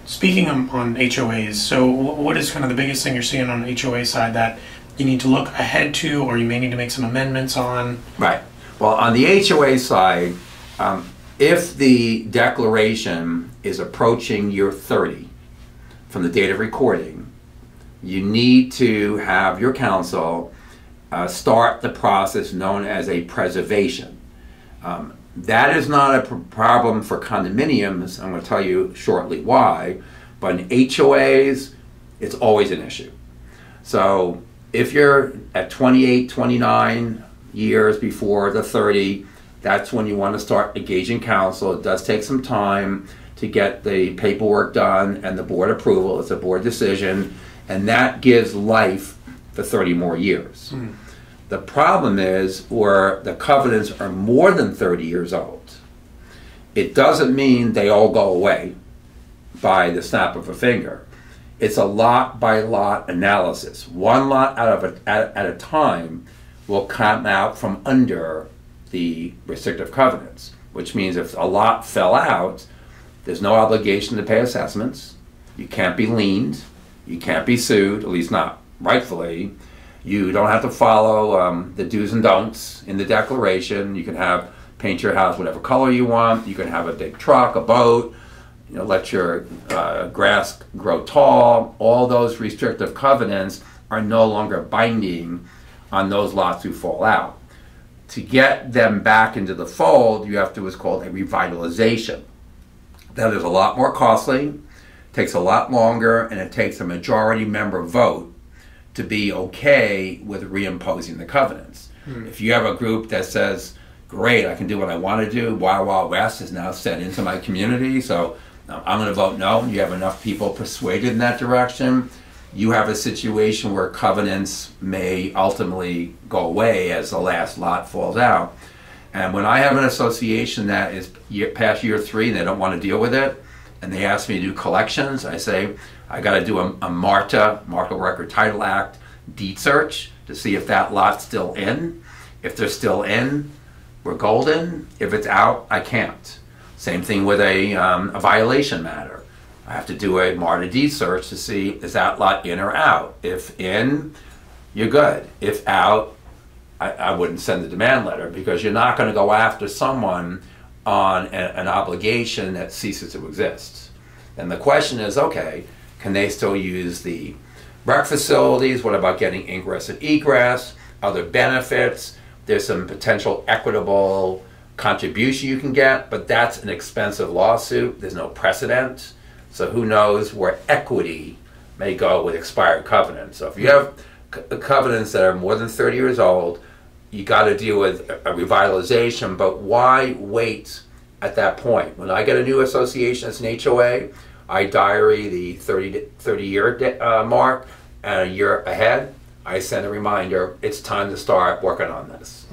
Speaking on HOAs, so what is kind of the biggest thing you're seeing on the HOA side that you need to look ahead to, or you may need to make some amendments on? Right. Well, on the HOA side, if the declaration is approaching year 30 from the date of recording, you need to have your counsel start the process known as a preservation. That is not a problem for condominiums. I'm going to tell you shortly why, but in HOAs, it's always an issue. So if you're at 28, 29 years before the 30, that's when you want to start engaging counsel. It does take some time to get the paperwork done and the board approval. It's a board decision, and that gives life for 30 more years. The problem is where the covenants are more than 30 years old. It doesn't mean they all go away by the snap of a finger. It's a lot by lot analysis. One lot at a time will come out from under the restrictive covenants, which means if a lot fell out, there's no obligation to pay assessments. You can't be liened. You can't be sued, at least not rightfully. You don't have to follow the do's and don'ts in the declaration. You can paint your house whatever color you want. You can have a big truck, a boat, let your grass grow tall. All those restrictive covenants are no longer binding on those lots who fall out. To get them back into the fold, you have to what's called a revitalization. That is a lot more costly, takes a lot longer, and it takes a majority member vote to be okay with reimposing the covenants. If you have a group that says, great, I can do what I want to do, Wild Wild West is now set into my community, so I'm going to vote no, you have enough people persuaded in that direction, you have a situation where covenants may ultimately go away as the last lot falls out. And when I have an association that is past year 3 and they don't want to deal with it, and they ask me to do collections, I say, I got to do a MARTA, Market Record Title Act, deed search to see if that lot's still in. If they're still in, we're golden. If it's out, I can't. Same thing with a violation matter. I have to do a MARTA deed search to see is that lot in or out. If in, you're good. If out, I wouldn't send the demand letter because you're not going to go after someone on an obligation that ceases to exist. And the question is, okay, can they still use the rec facilities? What about getting ingress and egress? Other benefits? There's some potential equitable contribution you can get, but that's an expensive lawsuit. There's no precedent. So who knows where equity may go with expired covenants. So if you have covenants that are more than 30 years old, you got to deal with a revitalization, but why wait at that point? When I get a new association as an HOA, I diary the 30-year mark, and a year ahead, I send a reminder, it's time to start working on this.